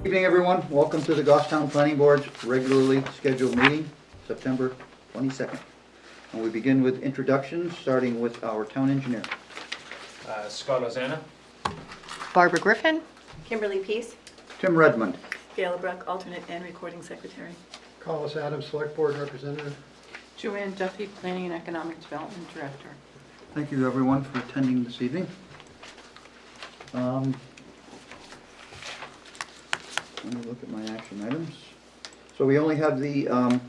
Evening, everyone. Welcome to the Goffstown Planning Board's regularly scheduled meeting, September 22nd. And we begin with introductions, starting with our town engineer. Scott Ozana. Barbara Griffin. Kimberly Peace, Tim Redmond. Gail Bruck, alternate and recording secretary. Collis Adams, Select Board Representative. Joanne Duffy, Planning and Economic Development Director. Thank you, everyone, for attending this evening. Let me look at my action items. So we only have the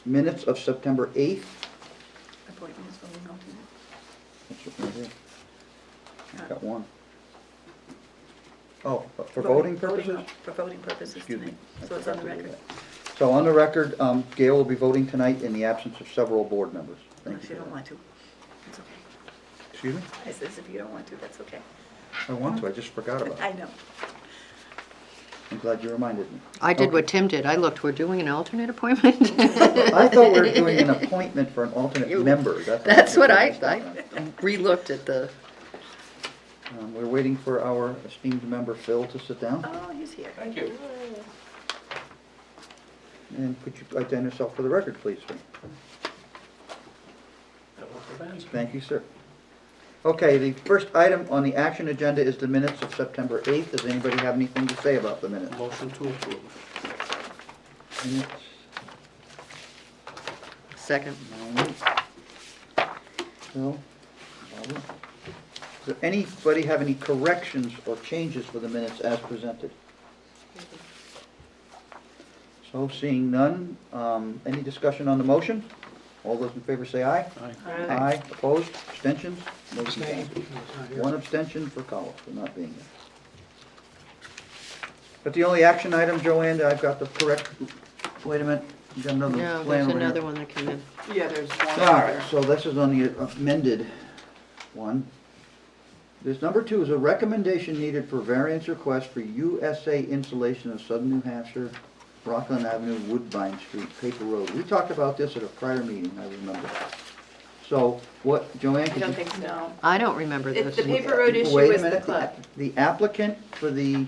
minutes of September 8th. Appointments voting alternate. That's it right here. I've got one. Oh, for voting purposes? For voting purposes Excuse me. tonight, I so it's on forgot the to do record. that. So on the record, Gail will be voting tonight in the absence of several board members. Thank If you you for don't that. want to, it's okay. Excuse me? I says if you don't want to, that's okay. I want to, I just forgot about it. I know. I'm glad you reminded me. I did what Okay. Tim did. I looked, we're doing an alternate appointment. I thought we were doing an appointment for an alternate member. That's what I understood. re-looked at the, We're waiting for our esteemed member Phil to sit down. Oh, he's here. Thank you. And could you identify yourself for the record, please, sir? Thank you, sir. Okay, the first item on the action agenda is the minutes of September 8th. Does anybody have anything to say about the minutes? Motion to approve. Minutes, second. Phil, Barbara. Does anybody have any corrections or changes for the minutes as presented? So seeing none, any discussion on the motion? All those in favor say aye. Aye. Aye. Opposed? Abstentions? Motion Abstain. passes. It's not here. One abstention for Collis for not being there. But the only action item, Joanne, that I've got the correct, wait a minute, you got another No, plan there's over here. another one that came in. Yeah, there's one. All right, so this is on the amended one. This number 2 is a recommendation needed for variance request for USA Insulation of Southern New Hampshire, Rockland Avenue, Woodbine Street, Paper Road. We talked about this at a prior meeting, I remember. So what, Joanne, I could you? don't think so. I don't remember It's this. the paper road issue Wait a is the minute, club. the applicant for the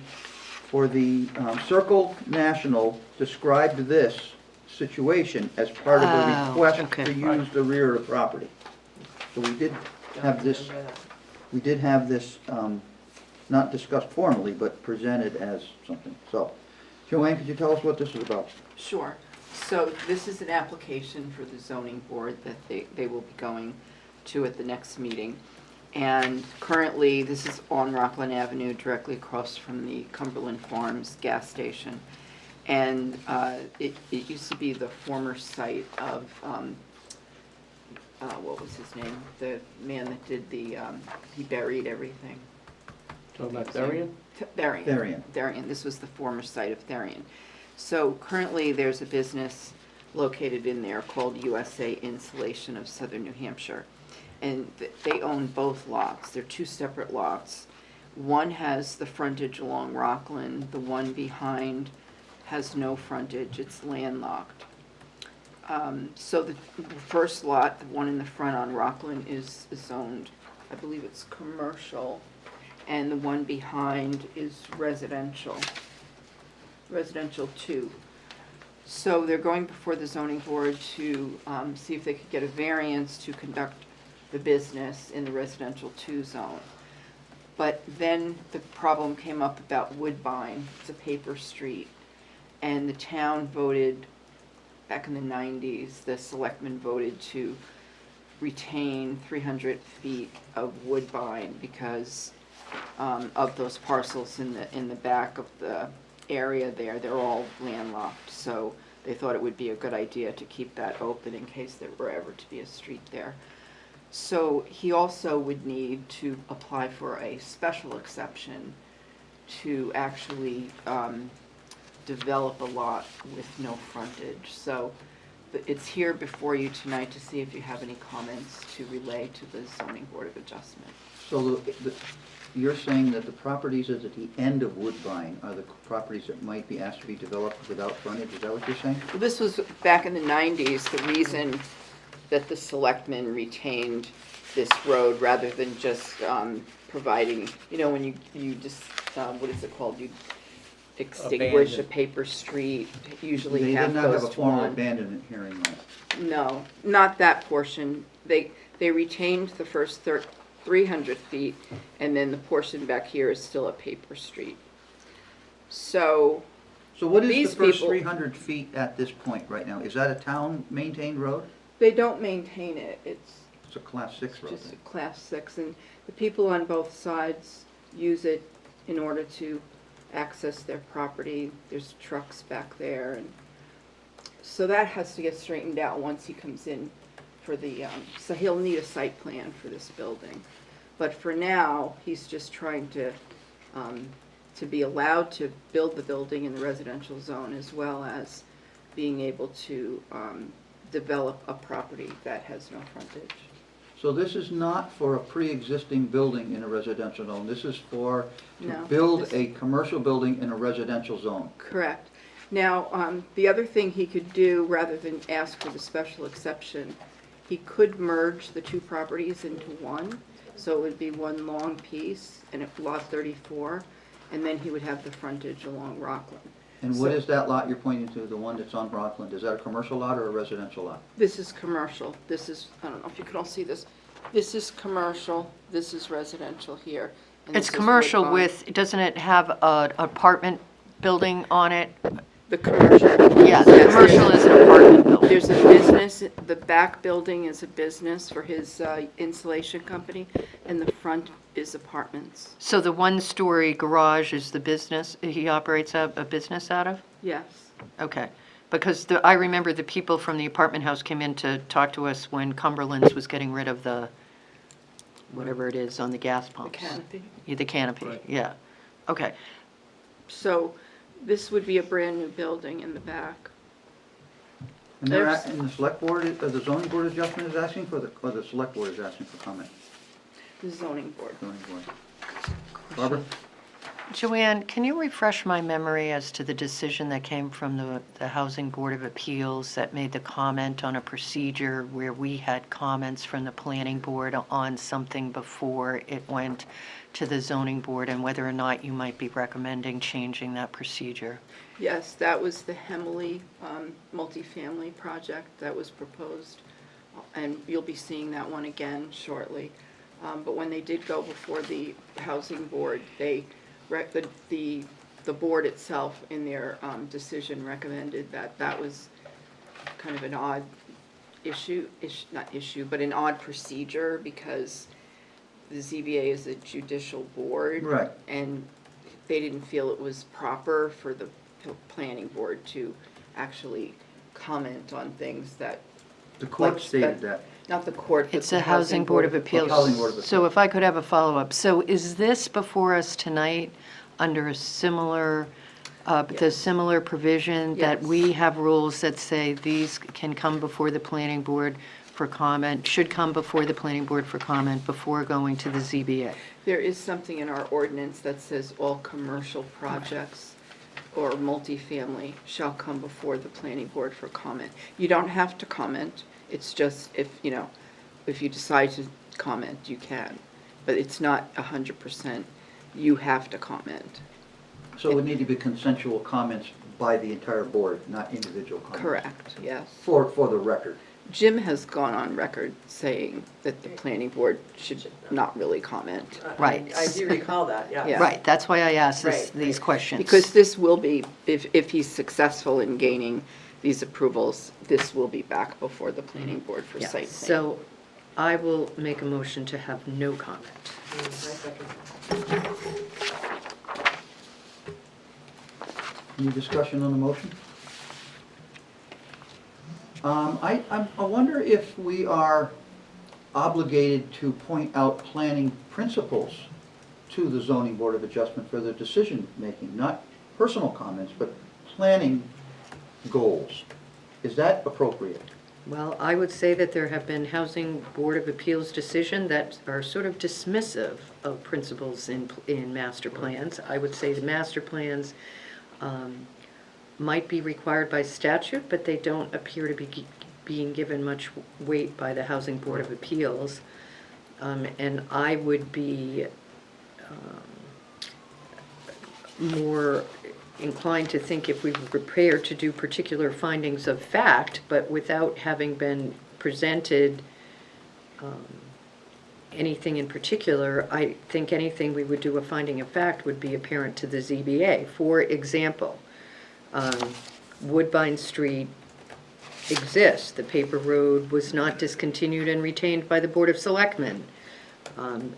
Circle National described this situation as part of the Oh, request okay. to use the rear of the property. So we did have this, not discussed formally, but presented as something. So, Joanne, could you tell us what this is about? Sure. So this is an application for the zoning board that they will be going to at the next meeting. And currently, this is on Rockland Avenue, directly across from the Cumberland Farms gas station. And it used to be the former site of, what was his name? The man that did the, he buried everything. Talking about Darien? Therian. Therian. This was the former site of Therian. So currently, there's a business located in there called USA Insulation of Southern New Hampshire. And they own both lots. They're two separate lots. One has the frontage along Rockland. The one behind has no frontage. It's landlocked. So the first lot, the one in the front on Rockland, is zoned, I believe it's commercial, and the one behind is residential, residential 2. So they're going before the zoning board to see if they could get a variance to conduct the business in the residential 2 zone. But then the problem came up about Woodbine. It's a paper street. And the town voted, back in the 90s, the selectmen voted to retain 300 feet of Woodbine because of those parcels in the back of the area there. They're all landlocked. So they thought it would be a good idea to keep that open in case there were ever to be a street there. So he also would need to apply for a special exception to actually develop a lot with no frontage. So it's here before you tonight to see if you have any comments to relay to the Zoning Board of Adjustment. So you're saying that the properties at the end of Woodbine are the properties that might be asked to be developed without frontage, is that what you're saying? Well, this was back in the 90s, the reason that the selectmen retained this road rather than just providing, you know, when you just, what is it called? You extinguish a Abandoned. paper street, usually They half did not have goes a to formal one. abandonment hearing though. No, not that portion. They retained the first 300 feet, and then the portion back here is still a paper street. So, So what is These the first people- 300 feet at this point right now? Is that a town-maintained road? they don't maintain it. It's It's a Class 6 road. just a class 6, and the people on both sides use it in order to access their property. There's trucks back there, and so that has to get straightened out once he comes in for the, so he'll need a site plan for this building. But for now, he's just trying to be allowed to build the building in the residential zone, as well as being able to develop a property that has no frontage. So this is not for a pre-existing building in a residential zone. This is for, to No, build this- a commercial building in a residential zone. Correct. Now, the other thing he could do, rather than ask for the special exception, he could merge the two properties into one, so it would be one long piece, and it lot 34, and then he would have the frontage along Rockland. And what So- is that lot you're pointing to, the one that's on Rockland? Is that a commercial lot or a residential lot? This is commercial. This is, I don't know if you can all see this. This is commercial, this is residential here. and It's this is commercial Woodbine. with, doesn't it have an apartment building on it? The commercial. Yeah, the Yes, commercial is an apartment building. There's a business, the back building is a business for his insulation company, and the front is apartments. So the one-story garage is the business, he operates a business out of? Yes. Okay, because I remember the people from the apartment house came in to talk to us when Cumberland's was getting rid of the, whatever it is on the gas The pumps. canopy. Yeah, the canopy, Right. yeah. Okay, So this would be a brand-new building in the back. And they're, There's- and the select board, the zoning board adjustment is asking for, or the select board is asking for comment? The zoning board. Zoning board. Barbara? Joanne, can you refresh my memory as to the decision that came from the Housing Board of Appeals that made the comment on a procedure where we had comments from the planning board on something before it went to the zoning board, and whether or not you might be recommending changing that procedure? Yes, that was the Hemley multifamily project that was proposed, and you'll be seeing that one again shortly. But when they did go before the housing board, they, the board itself in their decision recommended that that was kind of an odd not issue, but an odd procedure, because the ZBA is a judicial board. Right. And they didn't feel it was proper for the planning board to actually comment on things that, The court Like stated that- that. not the court, but It's the a Housing Board of Appeals. Housing Board of So if I could have a follow-up. So is this before us tonight under a similar, the Yes. similar provision that Yes. we have rules that say these can come before the planning board for comment, should come before the planning board for comment before going to the ZBA? There is something in our ordinance that says all commercial projects or multifamily shall come before the planning board for comment. You don't have to comment, it's just if you decide to comment, you can. But it's not 100%, you have to comment. So it would need to be consensual comments by the entire board, not individual comments. Correct, yes. For the record. Jim has gone on record saying that the planning board should not really comment. Right. I do recall that, yeah. Yeah. Right, that's why I asked Right, these questions. Because this will be, if he's successful in gaining these approvals, this will be back before the planning board for Yeah, site plan. so I will make a motion to have no comment. I second. Any discussion on the motion? I wonder if we are obligated to point out planning principles to the zoning board of adjustment for their decision-making, not personal comments, but planning goals. Is that appropriate? Well, I would say that there have been Housing Board of Appeals decisions that are sort of dismissive of principles in master plans. I would say the master plans might be required by statute, but they don't appear to be being given much weight by the Housing Board of Appeals. And I would be more inclined to think if we were prepared to do particular findings of fact, but without having been presented anything in particular, I think anything we would do a finding of fact would be apparent to the ZBA. For example, Woodbine Street exists. The paper road was not discontinued and retained by the Board of Selectmen.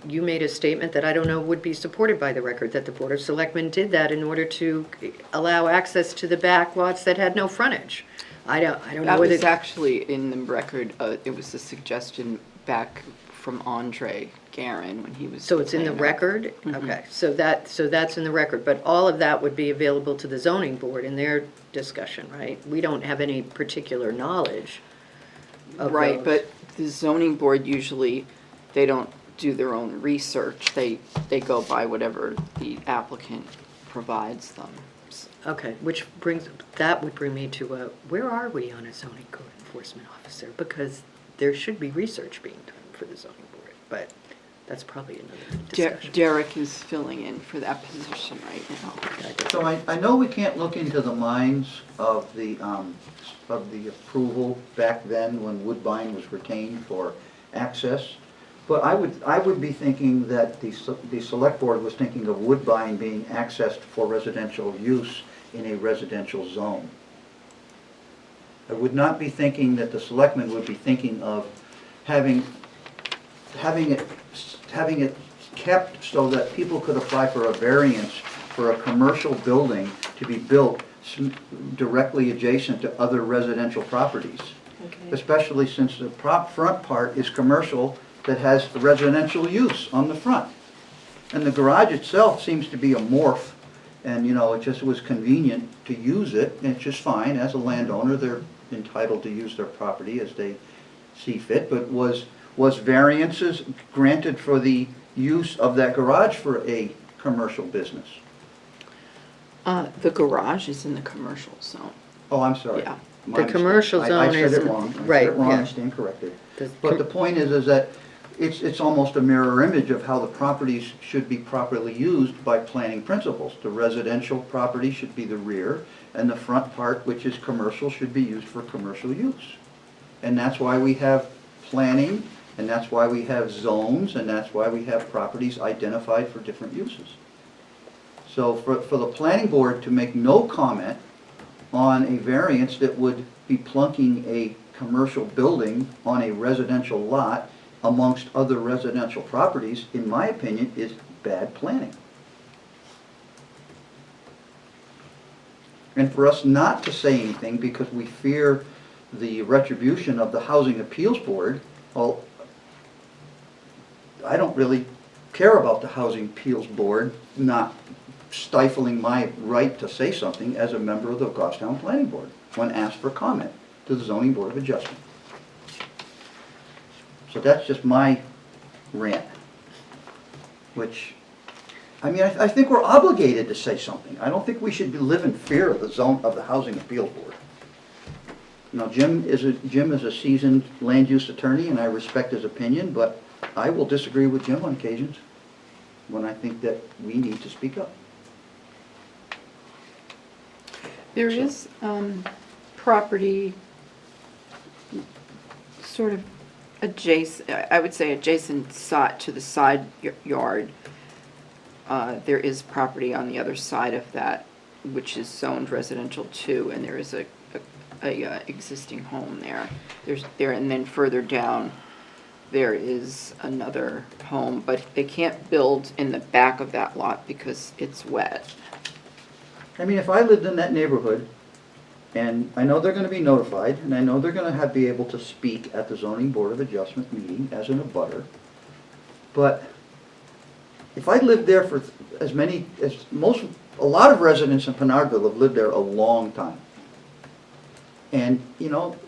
You made a statement that I don't know would be supported by the record, that the Board of Selectmen did that in order to allow access to the back lots that had no frontage. I don't know That whether. was actually in the record, it was a suggestion back from Andre Garin when he was. So it's in the planner. record? Okay, so that's in the record, but all of that would be available to the zoning board in their discussion, right? We don't have any particular knowledge of Right, those. but the zoning board usually, they don't do their own research. They go by whatever the applicant provides them. Okay, that would bring me to where are we on a zoning code enforcement officer? Because there should be research being done for the zoning board, but that's probably another discussion. Derek is filling in for that position right now. So I know we can't look into the minds of the approval back then when Woodbine was retained for access, but I would be thinking that the select board was thinking of Woodbine being accessed for residential use in a residential zone. I would not be thinking that the selectmen would be thinking of having it kept so that people could apply for a variance for a commercial building to be built directly adjacent to other residential properties. Especially since the front part is commercial that has residential use on the front. And the garage itself seems to be a morph, and it just was convenient to use it, and it's just fine. As a landowner, they're entitled to use their property as they see fit, but was variances granted for the use of that garage for a commercial business? The garage is in the commercial zone. Oh, I'm sorry. Yeah. My The mistake. commercial I zone said is- it wrong. I right, said it wrong, yeah. I stand corrected. The But the point is that it's almost a mirror image of how the properties should be properly used by planning principles. The residential property should be the rear, and the front part, which is commercial, should be used for commercial use. And that's why we have planning, and that's why we have zones, and that's why we have properties identified for different uses. So for the planning board to make no comment on a variance that would be plunking a commercial building on a residential lot amongst other residential properties, in my opinion, is bad planning. And for us not to say anything because we fear the retribution of the Housing Appeals Board, well, I don't really care about the Housing Appeals Board not stifling my right to say something as a member of the Goffstown Planning Board when asked for comment to the Zoning Board of Adjustment. So that's just my rant, which, I mean, I think we're obligated to say something. I don't think we should live in fear of the Housing Appeals Board. Jim is a seasoned land use attorney, and I respect his opinion, but I will disagree with Jim on occasions when I think that we need to speak up. There is property sort of adjacent, I would say adjacent to the side yard. There is property on the other side of that, which is zoned residential too, and there is a existing home there. And then further down, there is another home, but they can't build in the back of that lot because it's wet. I mean, if I lived in that neighborhood, and I know they're gonna be notified, and I know they're gonna be able to speak at the Zoning Board of Adjustment meeting as an abutter, but if I lived there for a lot of residents in Pinardville have lived there a long time. And,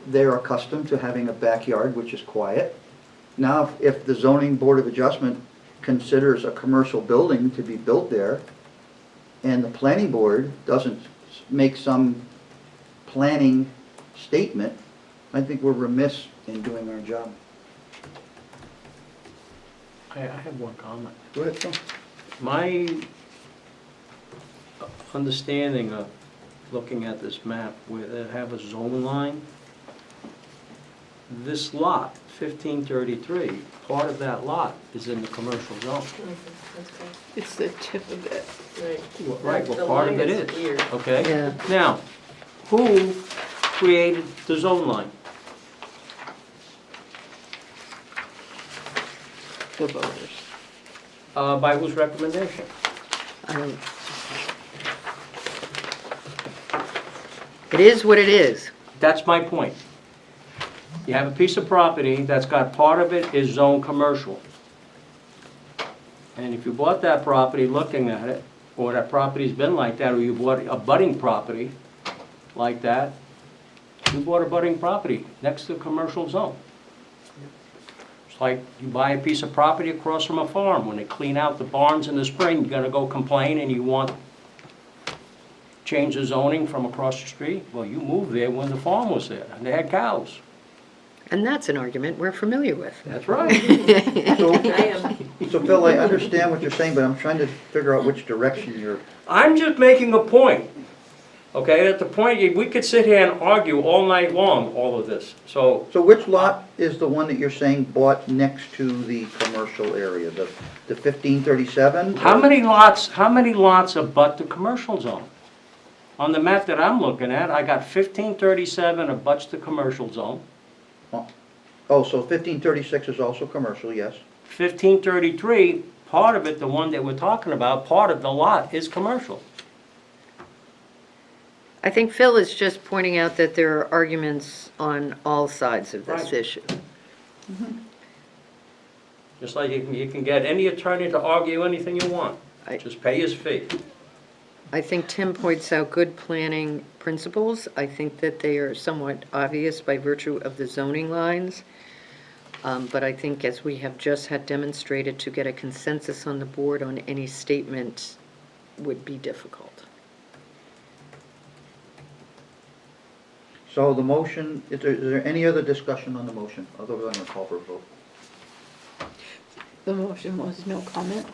they're accustomed to having a backyard which is quiet. Now, if the Zoning Board of Adjustment considers a commercial building to be built there, and the planning board doesn't make some planning statement, I think we're remiss in doing our job. I have one comment. Go ahead, Phil. My understanding of looking at this map where they have a zone line. This lot, 1533, part of that lot is in the commercial zone. That's okay. It's the tip of it. Right. Right, The well, part of line it is is, weird. okay? Yeah. Now, who created the zone line? The voters. By whose recommendation? I don't- It is what it is. That's my point. You have a piece of property that's got part of it is zone commercial. And if you bought that property looking at it, or that property's been like that, or you bought a budding property like that, you bought a budding property next to the commercial zone. It's like you buy a piece of property across from a farm. When they clean out the barns in the spring, you're gonna go complain and you want change the zoning from across the street. Well, you moved there when the farm was there and they had cows. And that's an argument we're familiar with. That's right. So, I am, so Phil, I understand what you're saying, but I'm trying to figure out which direction you're, I'm just making a point, okay? At the point, we could sit here and argue all night long, all of this. So, so which lot is the one that you're saying bought next to the commercial area, the 1537? how many lots abut the commercial zone? On the map that I'm looking at, I got 1537 abuts the commercial zone. Oh, so 1536 is also commercial, yes. 1533, part of it, the one that we're talking about, part of the lot is commercial. I think Phil is just pointing out that there are arguments on all sides of this Right. issue. Just like you can get any attorney to argue anything you want. I- Just pay his fee. I think Tim points out good planning principles. I think that they are somewhat obvious by virtue of the zoning lines. But I think, as we have just had demonstrated, to get a consensus on the board on any statement would be difficult. So the motion, is there any other discussion on the motion? Otherwise, I'm gonna call for a vote. The motion was no comment.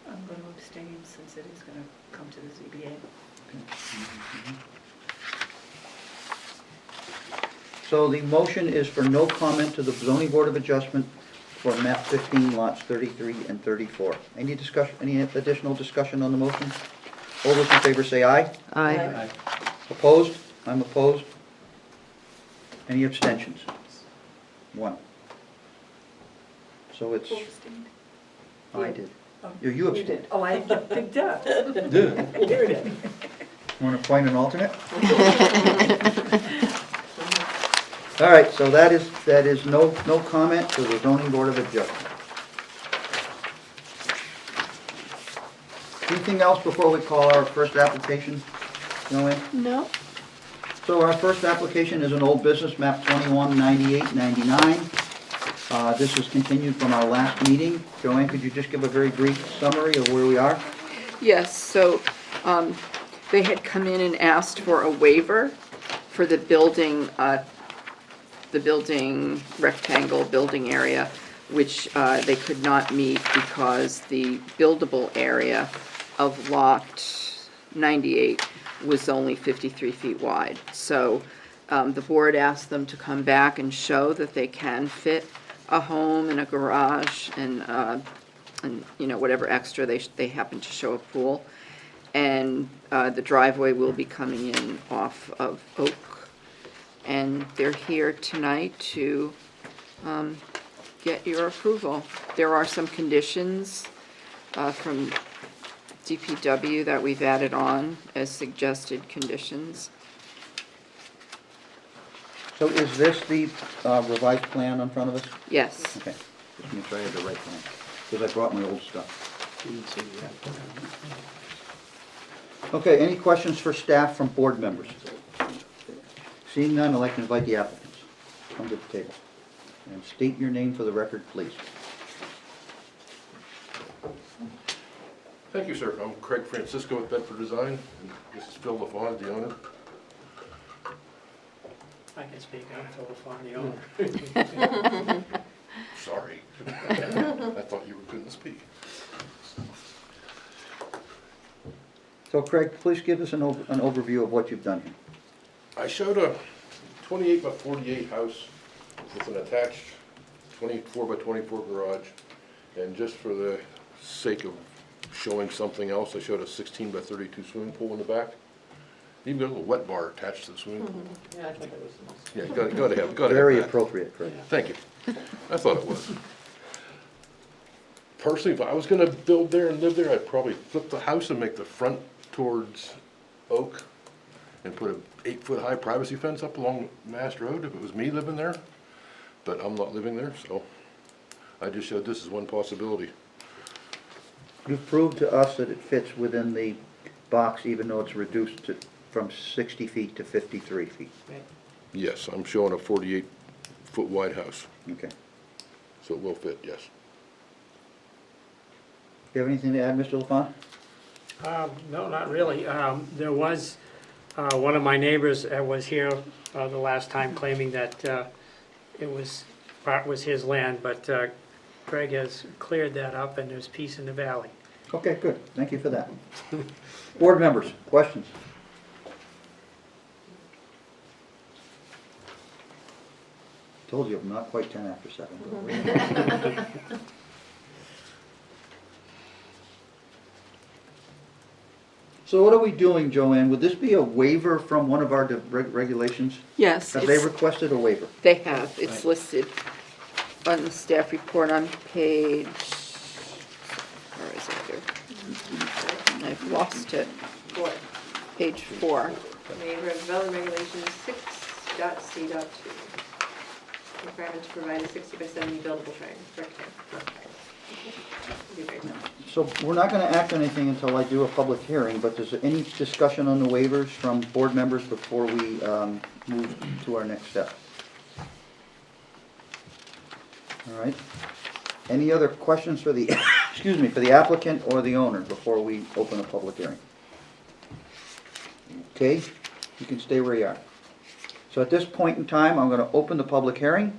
I'm going to abstain since it is going to come to the ZBA. So the motion is for no comment to the zoning board of adjustment for map 15 lots 33 and 34. Any discussion, any additional discussion on the motion? All those in favor say aye. Aye. Opposed? I'm opposed. Any abstentions? One. So it's, Who abstained? I did. Oh, You abstained. did. Oh, I picked up. Here it is. Want to appoint an alternate? All right, so that is no comment to the zoning board of adjustment. Anything else before we call our first application, Joanne? No. So our first application is an old business map 219899. This is continued from our last meeting. Joanne, could you just give a very brief summary of where we are? Yes, so they had come in and asked for a waiver for the building rectangle building area, which they could not meet because the buildable area of lot 98 was only 53 feet wide. So the board asked them to come back and show that they can fit a home and a garage and you know, whatever extra they happen to show a pool. And the driveway will be coming in off of Oak. And they're here tonight to get your approval. There are some conditions from DPW that we've added on as suggested conditions. So is this the revised plan in front of us? Yes. Okay, just make sure I have the right plan, because I brought my old stuff. Okay, any questions for staff from board members? Seeing none, I'd like to invite the applicants. Come to the table. And state your name for the record, please. Thank you, sir. I'm Craig Francisco with Bedford Design, and this is Phil LaFawn, the owner. I can speak on Phil LaFawn, the owner. sorry. I thought you couldn't speak. So Craig, please give us an overview of what you've done here. I showed a 28 by 48 house with an attached 24 by 24 garage. And just for the sake of showing something else, I showed a 16 by 32 swimming pool in the back. Even got a little wet bar attached to the swimming pool. Yeah, I thought that was nice. Yeah, you gotta have Very that. appropriate, Craig. Thank you. I thought it was. Personally, if I was gonna build there and live there, I'd probably flip the house and make the front towards Oak and put a 8-foot high privacy fence up along Mass Road if it was me living there. But I'm not living there, so I just showed this as one possibility. You've proved to us that it fits within the box even though it's reduced from 60 feet to 53 feet. Yes, I'm showing a 48-foot wide house, Okay. so it will fit, yes. You have anything to add, Mr. LaFawn? No, not really. There was, one of my neighbors was here the last time claiming that part was his land, but Craig has cleared that up and there's peace in the valley. Okay, good. Thank you for that. Board members, questions? Told you, I'm not quite 10 after 7. So what are we doing, Joanne? Would this be a waiver from one of our regulations? Yes, Have they it's- requested a waiver? they have, it's listed on the staff report on page, where is it here? I've lost it, 4. page 4. Waiver of development regulations 6.c.2. Requirement to provide a 60 by 70 buildable rectangle. You guys know. So we're not going to act on anything until I do a public hearing, but is there any discussion on the waivers from board members before we move to our next step? All right. Any other questions for the, excuse me, for the applicant or the owner before we open a public hearing? Okay, you can stay where you are. So at this point in time, I'm going to open the public hearing.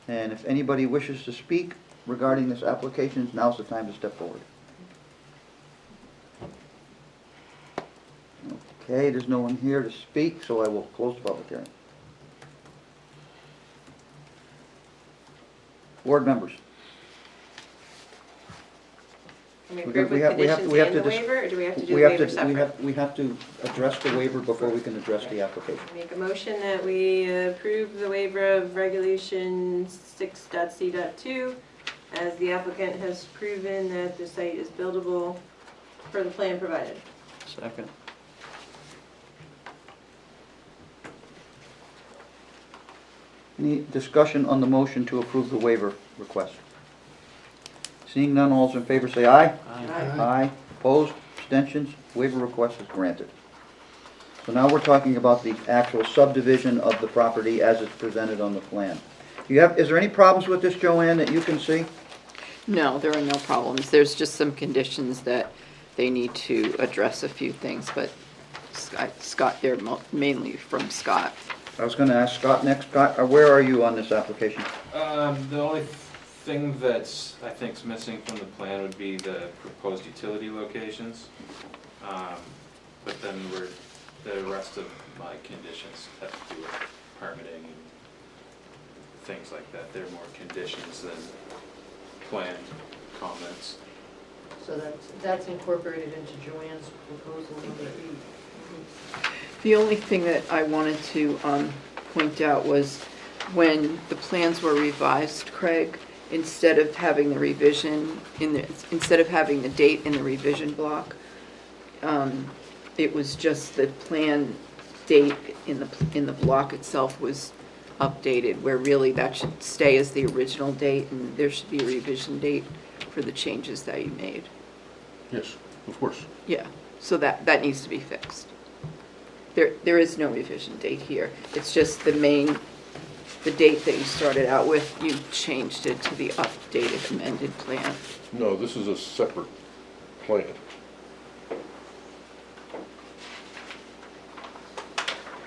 And if anybody wishes to speak regarding this application, now's the time to step forward. Okay, there's no one here to speak, so I will close the public hearing. Board members. Can we We approve have- with we have- conditions we have and to the dis- waiver, or do we have to do We the have waiver to, separate? we have to address the waiver before we can address the application. Make a motion that we approve the waiver of regulation 6.c.2 as the applicant has proven that the site is buildable per the plan provided. Second. Any discussion on the motion to approve the waiver request? Seeing none, all's in favor say aye. Aye. Opposed, abstentions, waiver request is granted. So now we're talking about the actual subdivision of the property as it's presented on the plan. Is there any problems with this, Joanne, that you can see? No, there are no problems. There's just some conditions that they need to address a few things, but Scott, they're mainly from Scott. I was gonna ask Scott next. Scott, where are you on this application? The only thing that's, I think, is missing from the plan would be the proposed utility locations. But then the rest of my conditions have to do with permitting and things like that. They're more conditions than plan comments. So that's incorporated into Joanne's proposal number 8. The only thing that I wanted to point out was when the plans were revised, Craig, instead of having the revision instead of having the date in the revision block, it was just the plan date in the block itself was updated, where really that should stay as the original date, and there should be a revision date for the changes that you made. Yes, of course. Yeah, so that needs to be fixed. There is no revision date here. It's just the date that you started out with, you changed it to the updated amended plan. No, this is a separate plan.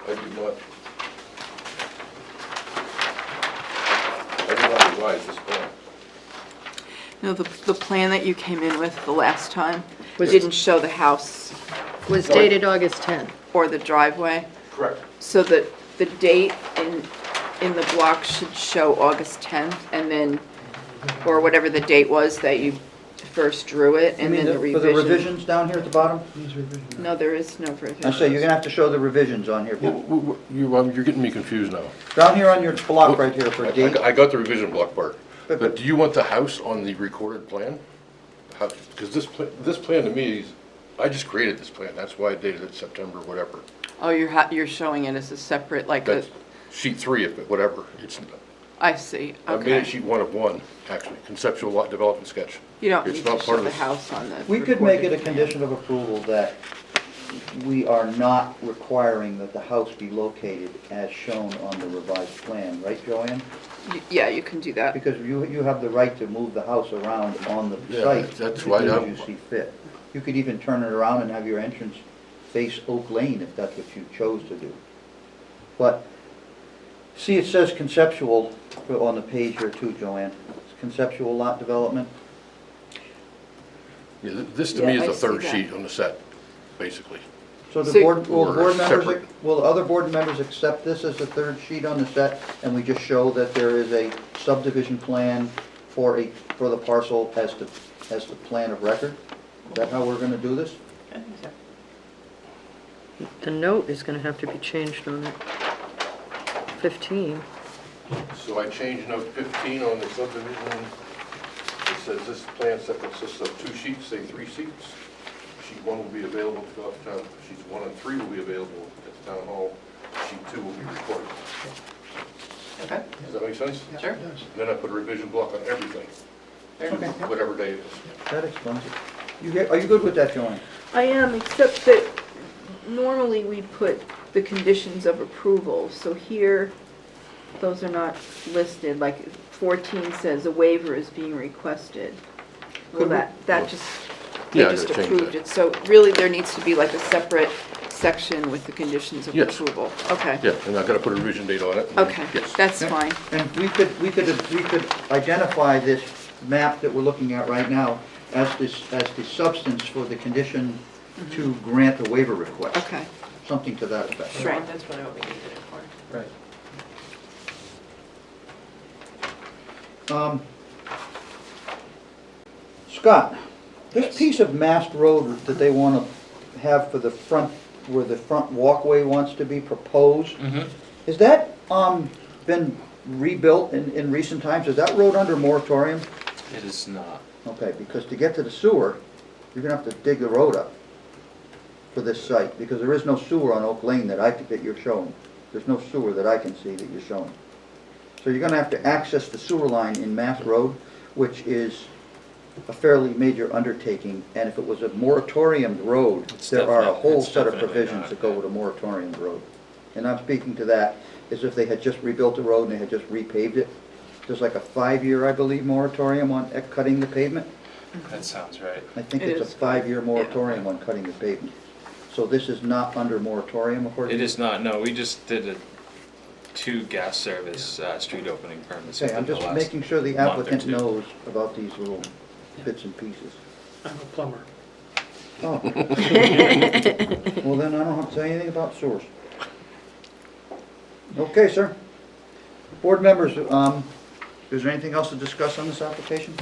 I do not. revise this plan. No, the plan that you came in with the last time Was- didn't show the house Was dated August 10th. or the driveway. Correct. So the date in the block should show August 10th, and then, or whatever the date was that you first drew it, You and mean then the for the revision. revisions down here at the bottom? No, there is no revision. I say, you're gonna have to show the revisions on here. You're getting me confused now. Down here on your block right here for date. I got the revision block part, But- but do you want the house on the recorded plan? Because this plan to me is, I just created this plan, that's why I dated it September, whatever. Oh, you're showing it as a separate, like a, That's sheet 3 of it, whatever. I see, I made it okay. sheet 1 of 1, actually, conceptual lot development sketch. You don't It's need not to part show of the this. house on the. We could make it a recorded plan. condition of approval that we are not requiring that the house be located as shown on the revised plan, right, Joanne? Yeah, you can do that. Because you have the right to move the house around on the Yeah, site. that's to why do as I'm- you see fit. You could even turn it around and have your entrance face Oak Lane if that's what you chose to do. But, see, it says conceptual on the page here too, Joanne. It's conceptual lot development. Yeah, this to me Yeah, is I the third see that. sheet on the set, basically. So the So- board, will Or board members, separate. will the other board members accept this as the third sheet on the set? And we just show that there is a subdivision plan for the parcel as the plan of record? Is that how we're gonna do this? I think so. The note is going to have to be changed on it. 15. So I changed note 15 on the subdivision. It says this plan set consists of 2 sheets, say 3 sheets. Sheet 1 will be available to fill out the town, sheets 1 and 3 will be available at the town hall. Sheet 2 will be recorded. Okay, Does that make sense? sure. Then I put a revision block on everything, Okay, whatever day it is. that explains it. Are you good with that, Joanne? I am, except that normally we put the conditions of approval, so here, those are not listed, like 14 says a waiver is being requested. Well, Could we- that just, Yeah, they I just gotta change approved that. it, so really there needs to be like a separate section with the conditions of Yes. approval. Okay, Yeah, and I gotta put a revision date on it. okay, Yes. that's Yeah. fine. And we could identify this map that we're looking at right now as the substance for the condition to grant the waiver request. Okay, Something to that effect. Right. That's really what we needed it for. Right. Scott, this piece of Mast Road that they want to have for the front, where the front walkway wants to be proposed, has that been rebuilt in recent times? Is that road under moratorium? It is not. Okay, because to get to the sewer, you're gonna have to dig the road up for this site, because there is no sewer on Oak Lane that you're showing. There's no sewer that I can see that you're showing. So you're gonna have to access the sewer line in Mast Road, which is a fairly major undertaking, and if it was a moratorium road, It's there are a definite- whole it's set of definitely provisions not, that go yeah. with a moratorium road. And I'm speaking to that as if they had just rebuilt the road and they had just repaved it. There's like a 5-year, I believe, moratorium on cutting the pavement. That sounds right. I think It it's a is. 5-year moratorium on cutting the pavement. So this is not under moratorium according It to... is not, no, we just did 2 gas service street opening permits Okay, I'm within the just last making sure the month or applicant two. knows about these little bits and pieces. I'm a plumber. Oh. Well, then I don't have to say anything about sewers. Okay, sir. Board members, is there anything else to discuss on this application?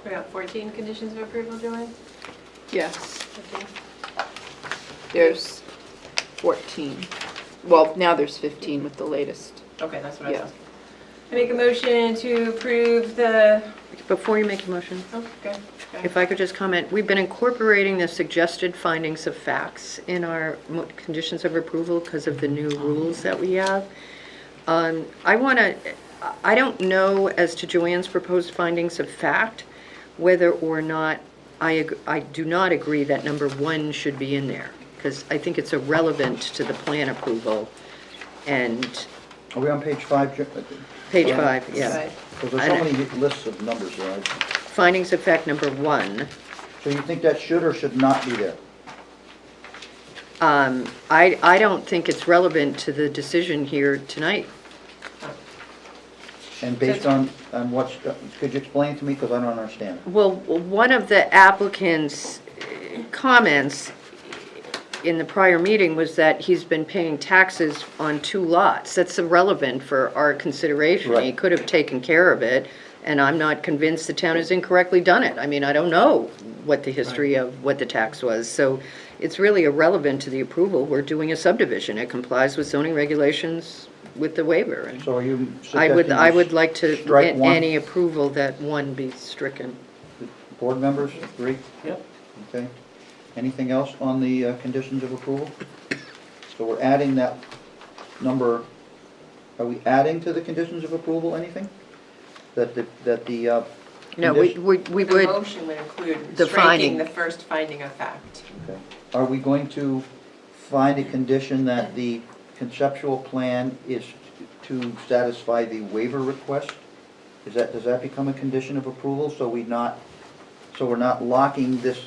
We got 14 conditions of approval, Joanne? yes, 15? there's 14. Well, now there's 15 with the latest. Okay, that's what I was Yeah. asking. I make a motion to approve the, Before you make a motion, oh, okay. if I could just comment, we've been incorporating the suggested findings of facts in our conditions of approval because of the new rules that we have. I don't know as to Joanne's proposed findings of fact, whether or not I do not agree that number 1 should be in there, because I think it's irrelevant to the plan approval. And Are we on page 5? page 5, yeah. Right. Because there's so many lists of numbers there. Findings of fact number 1. So you think that should or should not be there? I don't think it's relevant to the decision here tonight. And based on what, could you explain to me, because I don't understand. Well, one of the applicant's comments in the prior meeting was that he's been paying taxes on 2 lots. That's irrelevant for our consideration. He Right. could have taken care of it, and I'm not convinced the town has incorrectly done it. I mean, I don't know what the history of what the tax was, so it's really irrelevant to the approval. We're doing a subdivision. It complies with zoning regulations with the waiver. And So are you I suggesting would like to, strike one? any approval that 1 be stricken. Board members agree? Yep. Okay. Anything else on the conditions of approval? So we're adding that number, are we adding to the conditions of approval anything? That the, No, we condition- we The would, motion would include The finding. striking the first finding of fact. okay. Are we going to find a condition that the conceptual plan is to satisfy the waiver request? Does that become a condition of approval, so we're not locking this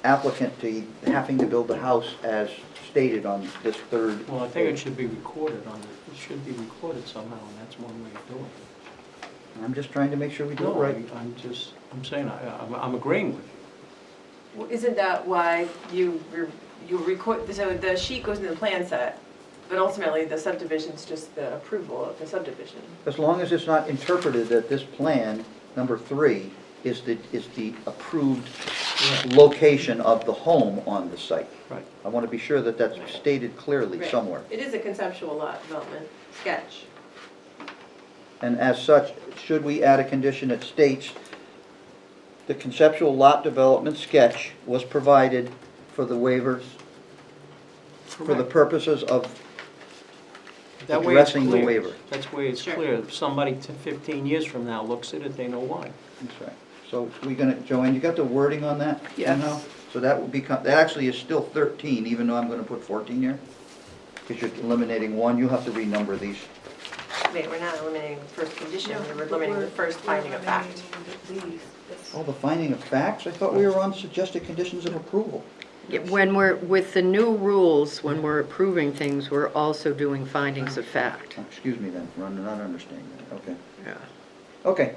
applicant to having to build the house as stated on this third? Well, I think it should be recorded on, it should be recorded somehow, and that's one way of doing it. I'm just trying to make sure we do it No, right. I'm saying, I'm agreeing with you. Well, isn't that why you record, so the sheet goes in the plan set, but ultimately the subdivision's just the approval of the subdivision? As long as it's not interpreted that this plan, number 3, is the approved location of the home on the site. Right. I want to be sure that that's stated clearly Right. somewhere. It is a conceptual lot development sketch. And as such, should we add a condition that states the conceptual lot development sketch was provided for the waivers, for the Correct. purposes of That way it's addressing the clear. waiver? That's where it's Sure. clear. If somebody 15 years from now looks at it, they know why. That's right. So we gonna, Joanne, you got the wording on that? Yes. somehow? So that would become, that actually is still 13, even though I'm gonna put 14 here? Because you're eliminating 1, you'll have to renumber these. Wait, we're not eliminating the first condition, we're eliminating the first finding of fact. Oh, the finding of facts? I thought we were on suggested conditions of approval. when we're, with the new rules, when we're approving things, we're also doing findings of fact. Oh, excuse me then, for not understanding that, okay. Yeah. Okay.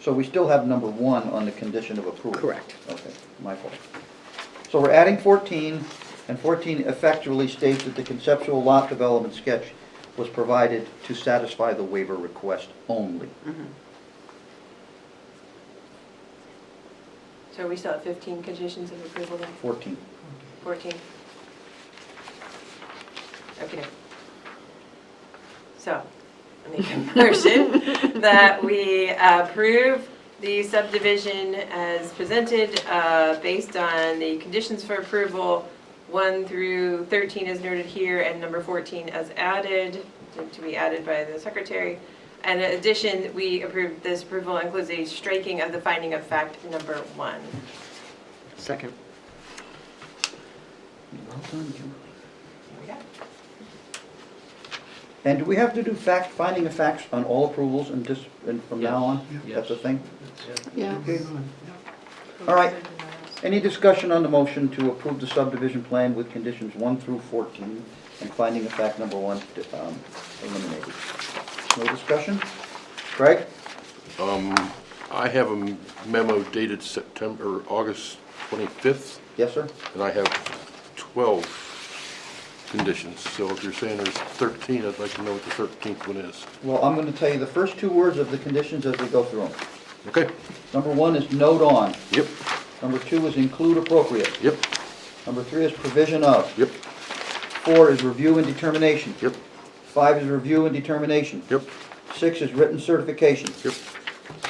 So we still have number 1 on the condition of approval? Correct. Okay, my fault. So we're adding 14, and 14 effectually states that the conceptual lot development sketch was provided to satisfy the waiver request only. So we still have 15 conditions of approval then? 14. 14? Okay. So, I make a motion that we approve the subdivision as presented, based on the conditions for approval, 1 through 13 as noted here, and number 14 as added, to be added by the secretary. And in addition, we approve, this approval includes a striking of the finding of fact number 1. Second. Well done, Kimberly. There we go. And do we have to do finding of facts on all approvals and just, and from now on? Yes. That's the thing? Yeah. Okay. All right. Any discussion on the motion to approve the subdivision plan with conditions 1 through 14 and finding of fact number 1 eliminated? No discussion? Craig? I have a memo dated August 25th, Yes, sir? and I have 12 conditions. So if you're saying there's 13, I'd like to know what the 13th one is. Well, I'm going to tell you the first 2 words of the conditions as we go through them. Okay? Number 1 is note on. Yep, Number 2 is include appropriate. yep, Number 3 is provision of. yep, 4 is review and determination. yep, 5 is review and determination. yep, 6 is written certification. yep.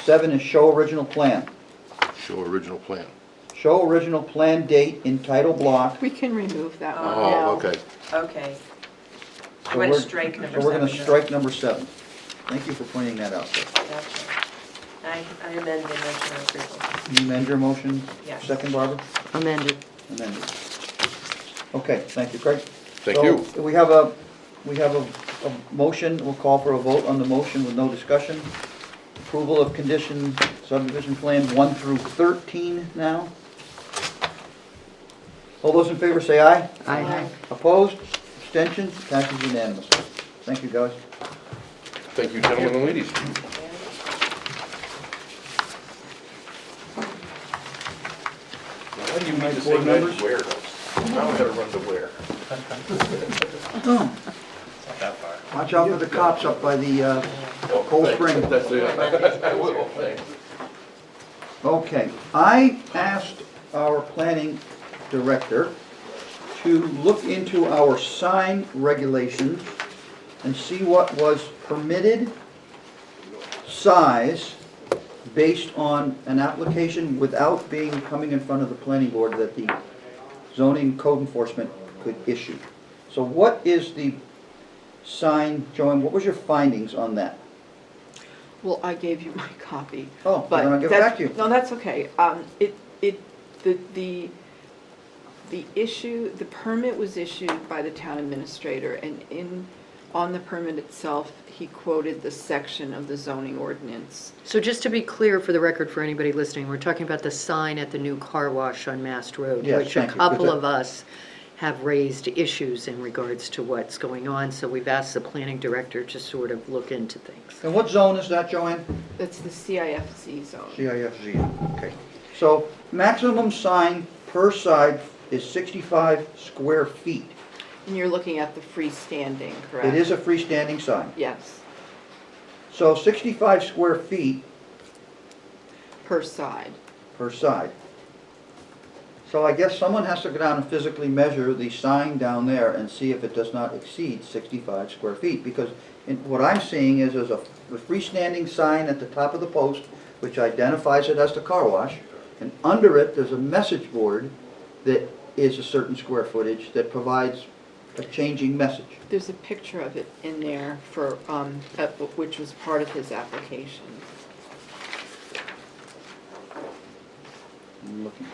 7 is show original plan. Show original plan. Show original plan date in title block. We can remove that one Oh, now. okay. Okay. So I'm going to we're- strike number 7. So we're going to strike number 7. Thank you for pointing that out, sir. Gotcha. I amend the motion of approval. You amend your motion? Yes. Second, Barbara? Amended. Amended. Okay, thank you, Craig. Thank you. So we have a motion, we'll call for a vote on the motion with no discussion. Approval of condition subdivision plan 1 through 13 now. All those in favor say aye. Aye. Opposed? Abstentions? Passes unanimously. Thank you, guys. Thank you, gentlemen and ladies. Yeah. you need Right, to board say members? where though. Now I gotta run to where. Oh, It's not that far. watch out for the cops up by the, Oh, Cold thanks. Spring. That's it. I will, thanks. okay. I asked our planning director to look into our sign regulations and see what was permitted size based on an application without coming in front of the planning board that the zoning code enforcement could issue. So what is the sign, Joanne, what was your findings on that? Well, I gave you my copy. Oh, But then I'll give it that's- back to you. No, that's okay. The issue, the permit was issued by the town administrator, and on the permit itself, he quoted the section of the zoning ordinance. So just to be clear for the record, for anybody listening, we're talking about the sign at the new car wash on Mast Road, Yes, which a thank you. couple Because of us have raised issues in regards to what's going on, so we've asked the planning director to sort of look into things. And what zone is that, Joanne? That's the CIFZ zone. CIFZ, okay. So maximum sign per side is 65 square feet. And you're looking at the freestanding, correct? It is a freestanding sign. Yes, So 65 square feet per side. per side. So I guess someone has to go down and physically measure the sign down there and see if it does not exceed 65 square feet. Because what I'm seeing is there's a freestanding sign at the top of the post, which identifies it as the car wash. And under it, there's a message board that is a certain square footage that provides a changing message. There's a picture of it in there for, which was part of his application. I'm looking.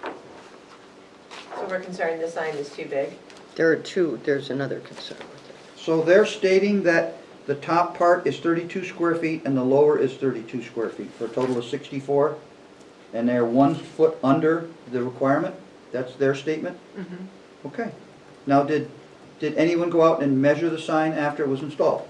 So we're concerned the sign is too big? There's another concern with it. So they're stating that the top part is 32 square feet and the lower is 32 square feet, for a total of 64. And they're 1 foot under the requirement? That's their statement? Mhm. Okay. Now, did anyone go out and measure the sign after it was installed?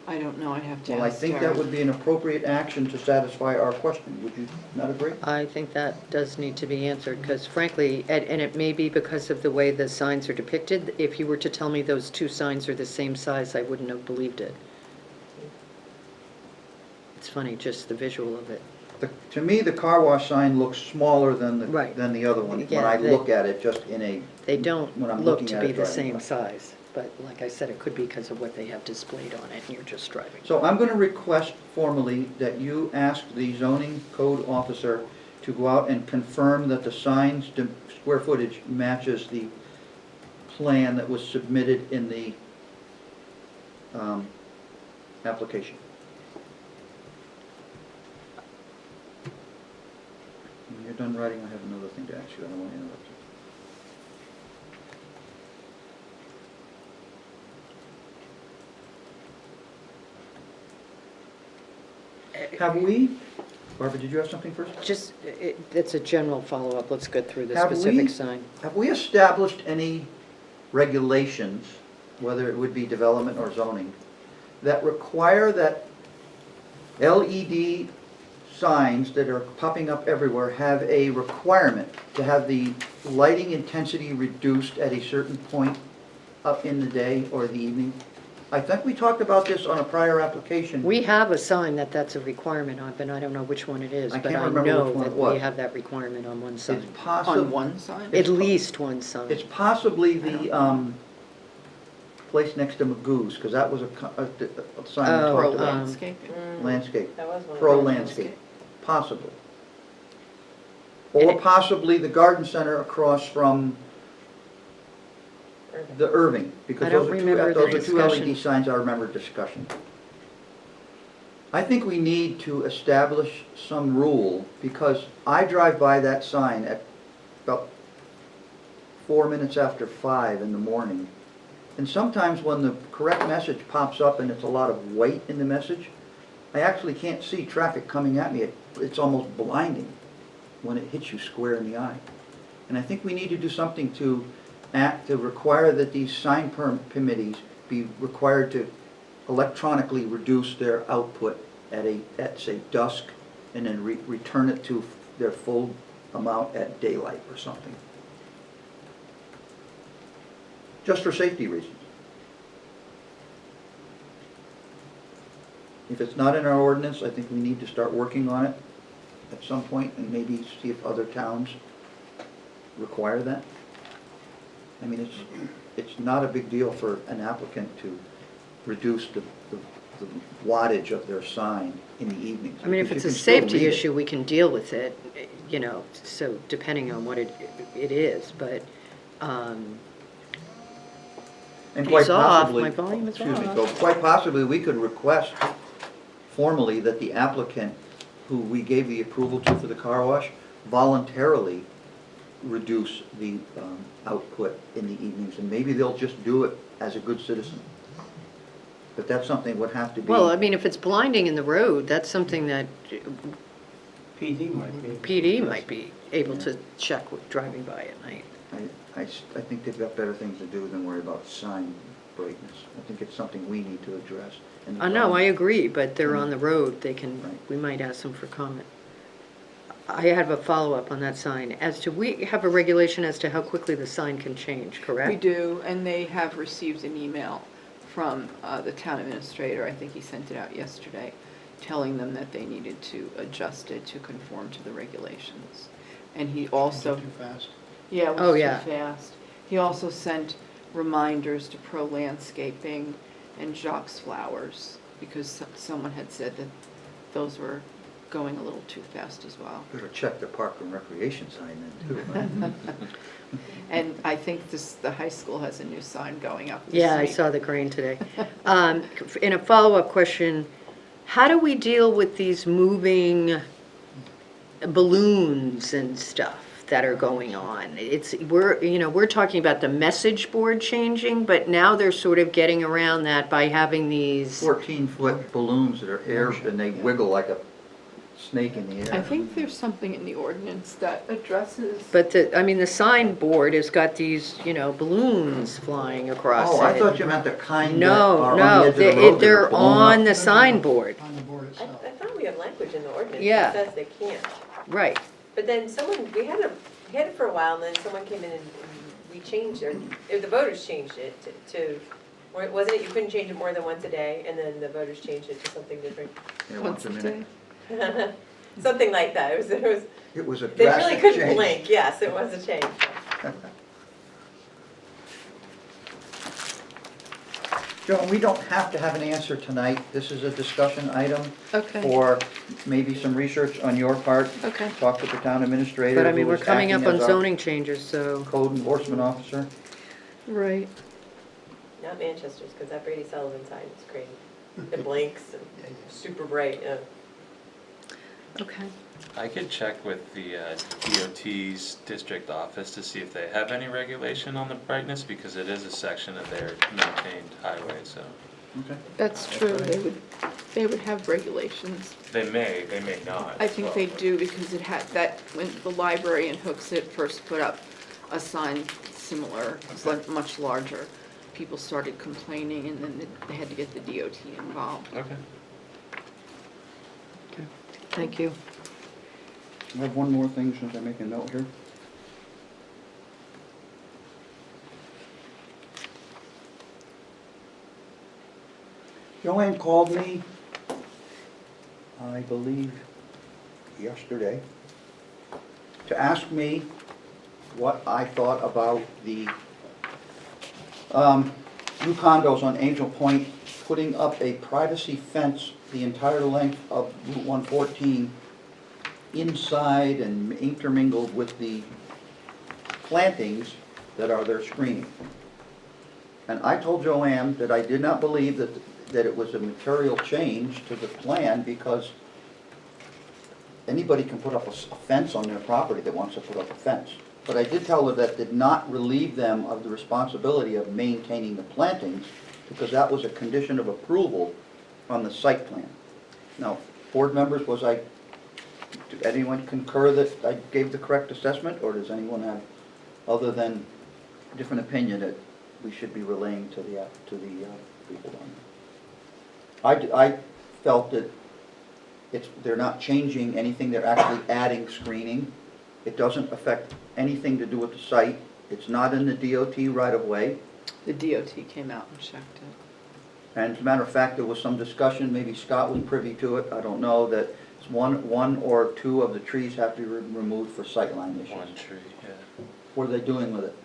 I don't know, I'd have to Well, I ask think that Darren. would be an appropriate action to satisfy our question. Would you not agree? I think that does need to be answered, because frankly, and it may be because of the way the signs are depicted, if you were to tell me those two signs are the same size, I wouldn't have believed it. It's funny, just the visual of it. To me, the car wash sign looks smaller than Right. the other one, when Yeah, I they- look at it just in a, They When don't I'm look looking to at be it the driving same by. size, but like I said, it could be because of what they have displayed on it, and you're just driving. So I'm going to request formally that you ask the zoning code officer to go out and confirm that the sign's square footage matches the plan that was submitted in the application. When you're done writing, I have another thing to ask you. I don't want to interrupt you. Have we, Barbara, did you have something first? Just, it's a general follow-up, let's go through the Have we- specific sign. Have we established any regulations, whether it would be development or zoning, that require that LED signs that are popping up everywhere have a requirement to have the lighting intensity reduced at a certain point up in the day or the evening? I think we talked about this on a prior application. We have a sign that's a requirement on, but I don't know which one it is, I but can't I remember know which one that it was. we have that requirement on one It's sign. possible. On one side? At least one sign. It's possibly the place next to Magoo's, because that was a sign that Oh, Pro talked about landscaping. landscape, That was one of pro them. landscape, possibly. And Or it- possibly the garden center across from Urban. the Irving, because I don't those remember are the two LED discussion. signs I remember discussion. I think we need to establish some rule, because I drive by that sign at about 4 minutes after 5 in the morning. And sometimes when the correct message pops up and it's a lot of white in the message, I actually can't see traffic coming at me. It's almost blinding when it hits you square in the eye. And I think we need to do something to require that these sign committees be required to electronically reduce their output at say dusk, and then return it to their full amount at daylight or something. Just for safety reasons. If it's not in our ordinance, I think we need to start working on it at some point and maybe see if other towns require that. I mean, it's not a big deal for an applicant to reduce the wattage of their sign in the evenings. I mean, if because it's you a can still safety read it. issue, we can deal with it, you know, so depending on what it is, but, And It's quite off, possibly, my volume is excuse me, off. so quite possibly, we could request formally that the applicant who we gave the approval to for the car wash voluntarily reduce the output in the evenings, and maybe they'll just do it as a good citizen. But that's something would have to be. well, I mean, if it's blinding in the road, that's something that PD might be. PD might be able to check with driving by at night. I think they've got better things to do than worry about sign brightness. I think it's something we need to address. in the No, I zoning. agree, but they're on the road, they Right. can, we might ask them for comment. I have a follow-up on that sign. As to, we have a regulation as to how quickly the sign can change, correct? We do, and they have received an email from the town administrator, I think he sent it out yesterday, telling them that they needed to adjust it to conform to the regulations. And he also, Too fast. yeah, it Oh, was yeah. too fast. He also sent reminders to Pro Landscaping and Jacques Flowers, because someone had said that those were going a little too fast as well. Better check the park and recreation sign then, too. And I think the high school has a new sign going up this Yeah, I week. saw the crane today. In a follow-up question, how do we deal with these moving balloons and stuff that are going on? We're talking about the message board changing, but now they're sort of getting around that by having these, 14-foot balloons that are air, and they wiggle like a snake in the air. I think there's something in the ordinance that addresses. but the sign board has got these, balloons flying across it. Oh, I thought you meant the kind that No, are on no, the edge of the road that are they're blown on up. the signboard, On the board I itself. thought we have language in the ordinance Yeah. that says they can't. right. But then we had it for a while, and then someone came in and we changed it, or the voters changed it to, or wasn't it, you couldn't change it more than once a day, and then the voters changed it to something different? Yeah, once a minute. Something like that, it was, It was a they really drastic couldn't change. blink, yes, it was a change. Joan, we don't have to have an answer tonight. This is a discussion item Okay. for maybe some research on your part. Okay. Talk with the town administrator. But I who mean, we're is coming up acting on as our zoning changes, so. Code enforcement officer. Right. Not Manchester's, because that Brady Sullivan sign is crazy. It blinks and super bright, yeah. Okay. I could check with the DOT's district office to see if they have any regulation on the brightness, because it is a section of their maintained highway, so. Okay. That's true, they would have regulations. They may not. I think Well, they do because it had that, when the library in Hooksett first put up a sign similar, it's like much larger, people started complaining and then they had to get the DOT involved. Okay. Okay. Thank you. I have one more thing since I make a note here. Joanne called me, I believe, yesterday, to ask me what I thought about the new condos on Angel Point putting up a privacy fence the entire length of Route 114 inside and intermingled with the plantings that are their screening. And I told Joanne that I did not believe that it was a material change to the plan, because anybody can put up a fence on their property that wants to put up a fence. But I did tell her that did not relieve them of the responsibility of maintaining the plantings, because that was a condition of approval on the site plan. Now, board members, did anyone concur that I gave the correct assessment, or does anyone have, other than a different opinion, that we should be relaying to the people down there? I felt that they're not changing anything, they're actually adding screening, It doesn't affect anything to do with the site. It's not in the DOT right-of-way. The DOT came out and checked it. And as a matter of fact, there was some discussion, maybe Scott was privy to it, I don't know, that one or two of the trees have to be removed for sightline issues. One tree, yeah. What are they doing with it?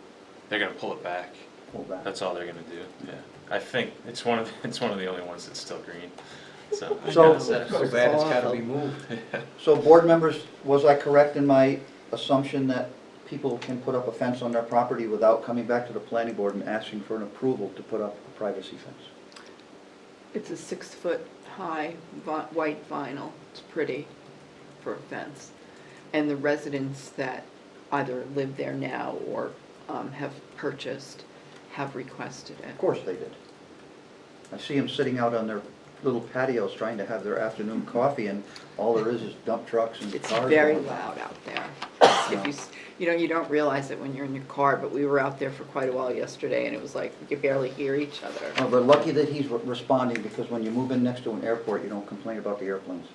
They're gonna pull it back. Pull back. That's all they're gonna do, yeah. I think it's one of the only ones that's still green, so. So- So bad it's gotta be moved. So board members, was I correct in my assumption that people can put up a fence on their property without coming back to the planning board and asking for an approval to put up a privacy fence? It's a 6-foot-high white vinyl. It's pretty for a fence. And the residents that either live there now or have purchased have requested it. Of course they did. I see them sitting out on their little patios trying to have their afternoon coffee, and all there is dump trucks and It's cars. very going by. loud out there. If you don't realize it when you're in your car, but we were out there for quite a while yesterday, and it was like you could barely hear each other. Well, they're lucky that he's responding, because when you move in next to an airport, you don't complain about the airplanes.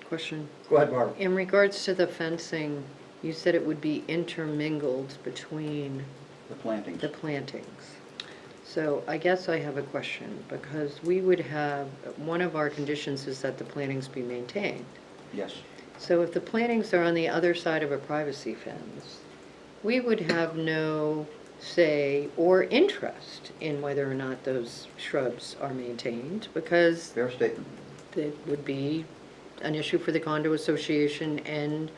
Question. Go ahead, Barbara. In regards to the fencing, you said it would be intermingled between The plantings. the plantings. So I guess I have a question, because we would have, one of our conditions is that the plantings be maintained. Yes. So if the plantings are on the other side of a privacy fence, we would have no say or interest in whether or not those shrubs are maintained, because Fair statement. it would be an issue for the condo association and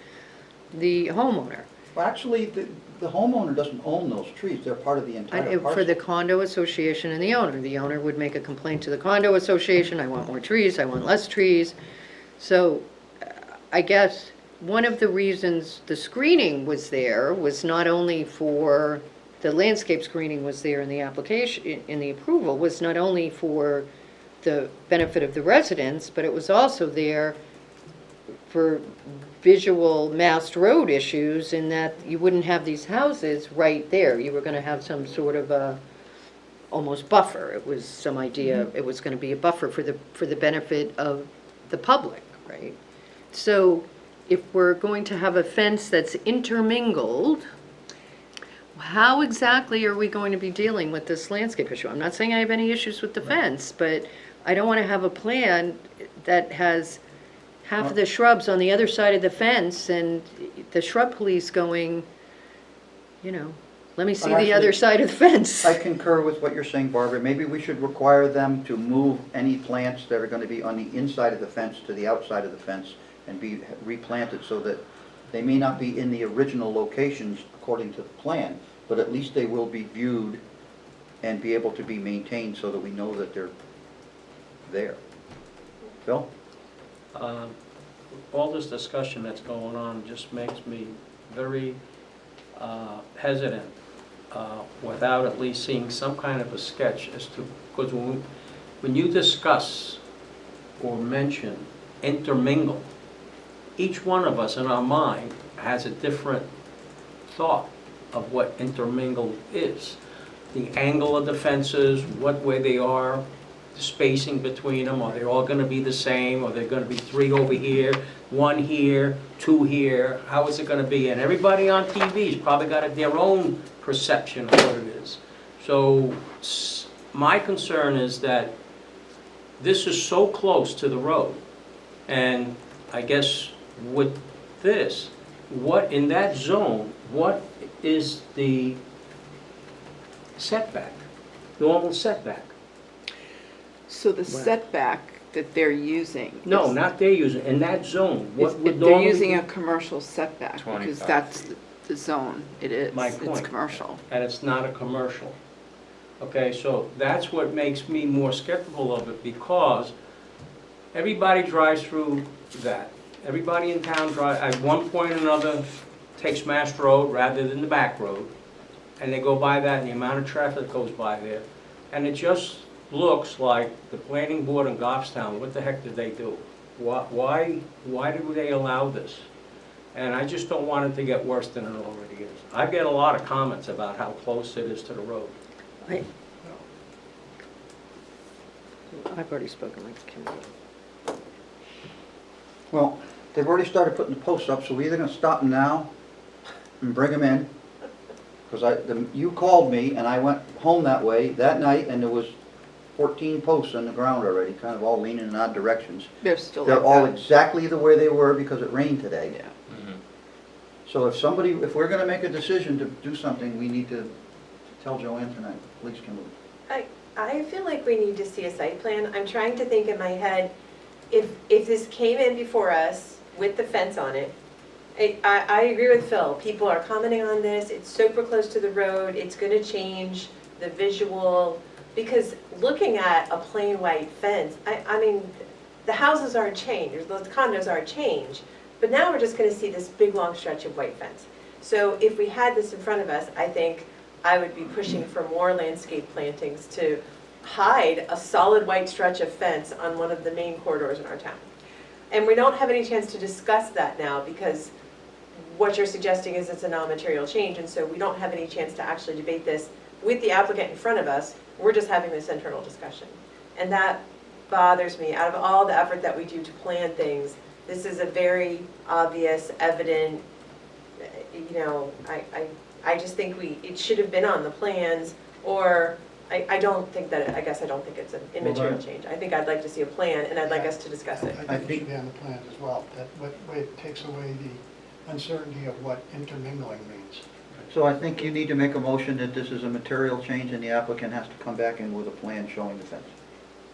the homeowner. Well, actually, the homeowner doesn't own those trees, they're part of the entire parcel. For the condo association and the owner would make a complaint to the condo association, I want more trees, I want less trees. So I guess one of the reasons the screening was there was not only for, the landscape screening was there in the application, in the approval, was not only for the benefit of the residents, but it was also there for visual massed road issues, in that you wouldn't have these houses right there. You were gonna have some sort of a, almost buffer. It was some idea, it was gonna be a buffer for the benefit of the public, right? So if we're going to have a fence that's intermingled, how exactly are we going to be dealing with this landscape issue? I'm not saying I have any issues with the fence, but I don't want to have a plan that has half of the shrubs on the other side of the fence and the shrub police going, let me see the Actually, other side of the fence. I concur with what you're saying, Barbara. Maybe we should require them to move any plants that are gonna be on the inside of the fence to the outside of the fence and be replanted, so that they may not be in the original locations according to the plan, but at least they will be viewed and be able to be maintained so that we know that they're there. Bill? All this discussion that's going on just makes me very hesitant without at least seeing some kind of a sketch as to, because when you discuss or mention intermingle, each one of us in our mind has a different thought of what intermingle is. The angle of the fences, what way they are, the spacing between them, are they all going to be the same? Are there going to be 3 over here, 1 here, 2 here? How is it going to be? And everybody on TV's probably got their own perception of what it is. So my concern is that this is so close to the road, and I guess with this, what in that zone, what is the setback, normal setback? So the setback that they're using. No, is- not they're using, in that zone, what would They're normally... using a commercial setback, because 25 that's feet. the zone it is. My It's point. commercial. And it's not a commercial. Okay, so that's what makes me more skeptical of it, because everybody drives through that. Everybody in town at one point or another takes Mass Road rather than the back road, and they go by that, and the amount of traffic that goes by there, and it just looks like the planning board in Goffstown, what the heck did they do? Why do they allow this? And I just don't want it to get worse than it already is. I get a lot of comments about how close it is to the road. I've already spoken with Kim. Well, they've already started putting the posts up, so we're either gonna stop them now and bring them in. Because you called me and I went home that way that night and there was 14 posts on the ground already, kind of all leaning in odd directions. They're still They're like all that. exactly the way they were because it rained today. Yeah. So if we're gonna make a decision to do something, we need to tell Joanne tonight. Please, Kimberly. I feel like we need to see a site plan. I'm trying to think in my head, if this came in before us with the fence on it, I agree with Phil. People are commenting on this. It's super close to the road. It's going to change the visual. Because looking at a plain white fence, I mean, the houses aren't changed, those condos aren't changed. But now we're just going to see this big long stretch of white fence. So if we had this in front of us, I think I would be pushing for more landscape plantings to hide a solid white stretch of fence on one of the main corridors in our town. And we don't have any chance to discuss that now because what you're suggesting is it's a non-material change, and so we don't have any chance to actually debate this with the applicant in front of us. We're just having this internal discussion. And that bothers me. Out of all the effort that we do to plan things, this is a very obvious, evident, you know, I just think it should have been on the plans, or I don't think that, I guess I don't think it's an immaterial change. I think I'd like to see a plan, and I'd like us to discuss it. I think it should be on the plans as well. That way it takes away the uncertainty of what intermingling means. So I think you need to make a motion that this is a material change and the applicant has to come back in with a plan showing the fence.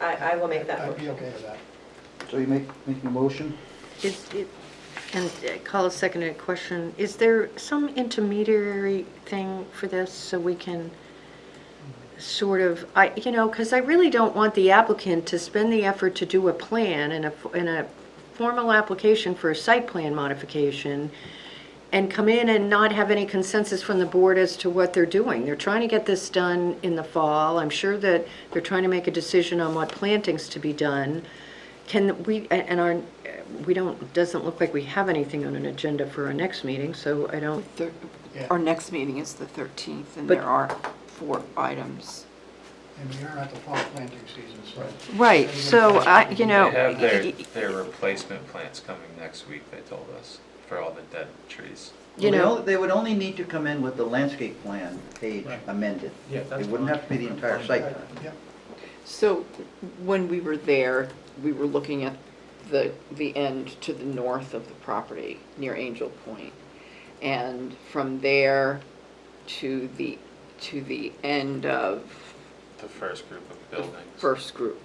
I will make that I'd motion. be okay with that. So you make a motion? And Carla seconded a question, is there some intermediary thing for this so we can sort of, because I really don't want the applicant to spend the effort to do a plan and a formal application for a site plan modification and come in and not have any consensus from the board as to what they're doing. They're trying to get this done in the fall. I'm sure that they're trying to make a decision on what plantings to be done. Can we, and doesn't look like we have anything on an agenda for our next meeting, so I don't. Yeah. Our next meeting is the 13th, and But- there are 4 items. And we are at the fall planting season, so. Right, so They have their replacement plants coming next week, they told us, for all the dead trees. They would only need to come in with the landscape plan page amended. Yeah, that's It wouldn't have to be the entire site plan. Yep. So when we were there, we were looking at the end to the north of the property near Angel Point. And from there to the end of The first group of buildings. first group,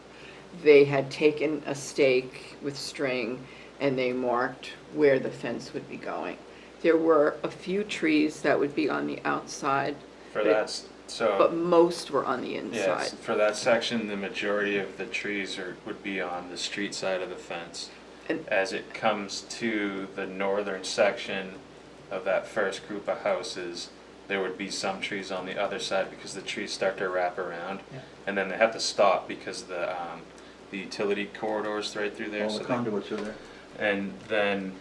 they had taken a stake with string and they marked where the fence would be going. There were a few trees that would be on the outside, For that, so. but most were on the Yes, inside. for that section, the majority of the trees would be on the street side of the fence. And- As it comes to the northern section of that first group of houses, there would be some trees on the other side because the trees start to wrap around. Yeah. And then they have to stop because the utility corridor's right through there. All so the they- conduits are there. And then,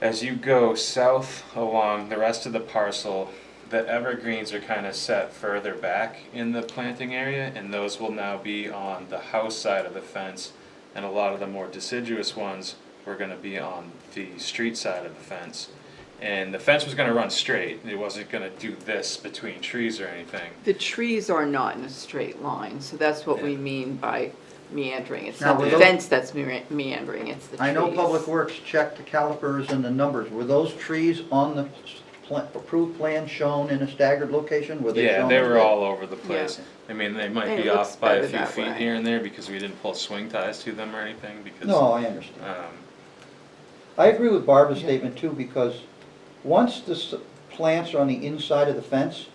as you go south along the rest of the parcel, the evergreens are kind of set further back in the planting area, and those will now be on the house side of the fence, and a lot of the more deciduous ones were gonna be on the street side of the fence. And the fence was gonna run straight, it wasn't gonna do this between trees or anything. The trees are not in a straight line, so that's what we Yeah. mean by meandering. It's Now, not were the those- fence that's meandering, it's the trees. I know Public Works checked the calipers and the numbers. Were those trees on the approved plan shown in a staggered location? Were they Yeah, shown they as were that? all over the place. I mean, they might It be looks off by a better few that feet way. here and there because we didn't pull swing ties to them or anything, because. No, I understand. Um, I agree with Barbara's statement too, because once the plants are on the inside of the fence,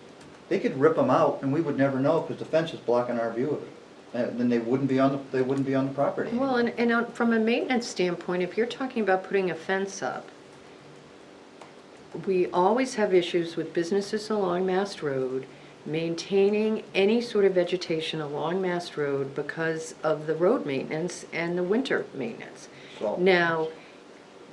they could rip them out and we would never know because the fence is blocking our view of it. And then they wouldn't be on the property. Well, and from a maintenance standpoint, if you're talking about putting a fence up, we always have issues with businesses along Mast Road maintaining any sort of vegetation along Mast Road because of the road maintenance and the winter maintenance. So- Now,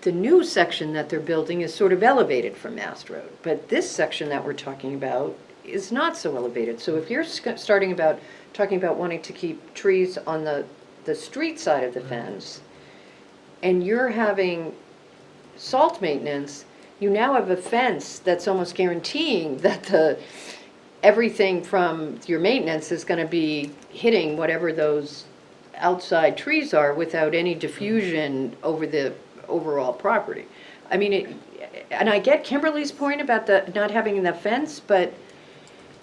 the new section that they're building is sort of elevated from Mast Road, but this section that we're talking about is not so elevated. So if you're talking about wanting to keep trees on the street side of the fence, and you're having salt maintenance, you now have a fence that's almost guaranteeing that everything from your maintenance is gonna be hitting whatever those outside trees are without any diffusion over the overall property. I mean, and I get Kimberly's point about the, not having the fence, but,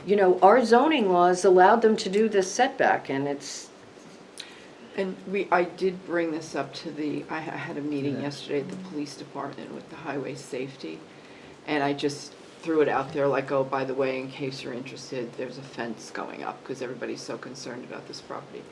you know, our zoning laws allowed them to do this setback, and it's, And I did bring this up to I had a meeting yesterday at the police department with the highway safety, and I just threw it out there like, oh, by the way, in case you're interested, there's a fence going up, because everybody's so concerned about this property.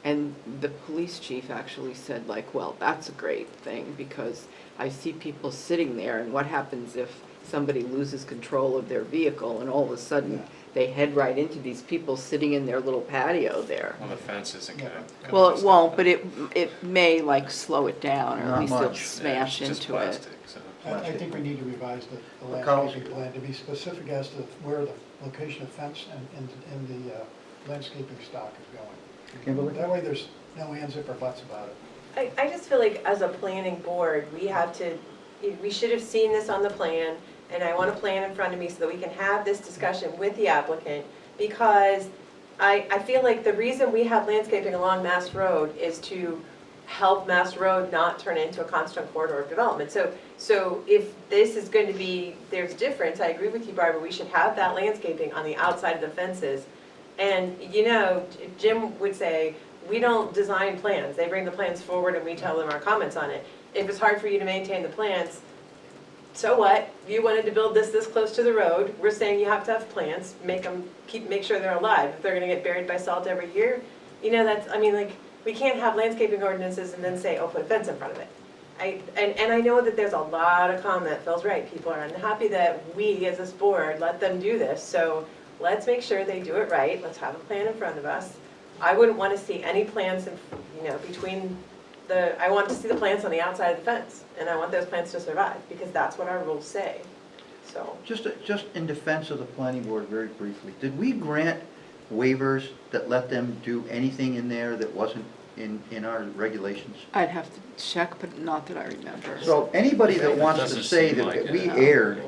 And the police chief actually said like, well, that's a great thing, because I see people sitting there, and what happens if somebody loses control of their vehicle and all of a sudden they head right into these people sitting in their little patio there? Well, the fence isn't gonna. Well, it won't, but it may like slow it down, or Not at least it'll much. smash It's just into it. plastic, so. I think we need to revise the Carl? landscaping plan to be specific as to where the location of fence and the landscaping stock is going. Kimberly? That way there's no ands, if, or buts about it. I just feel like as a planning board, we should have seen this on the plan, and I want a plan in front of me so that we can have this discussion with the applicant, because I feel like the reason we have landscaping along Mass Road is to help Mass Road not turn into a constant corridor of development. So if this is going to be, there's difference, I agree with you, Barbara, we should have that landscaping on the outside of the fences. And, you know, Jim would say, we don't design plans. They bring the plans forward and we tell them our comments on it. If it's hard for you to maintain the plans, so what? You wanted to build this close to the road. We're saying you have to have plans, make sure they're alive. If they're gonna get buried by salt every year, you know, that's, I mean, like, we can't have landscaping ordinances and then say, oh, put a fence in front of it. And I know that there's a lot of comment, Phil's right, people are unhappy that we, as this board, let them do this. So let's make sure they do it right. Let's have a plan in front of us. I wouldn't want to see any plants, between I want to see the plants on the outside of the fence, and I want those plants to survive, because that's what our rules say, so. Just in defense of the planning board very briefly, did we grant waivers that let them do anything in there that wasn't in our regulations? I'd have to check, but not that I remember. So anybody that wants to Doesn't say seem that like we it. erred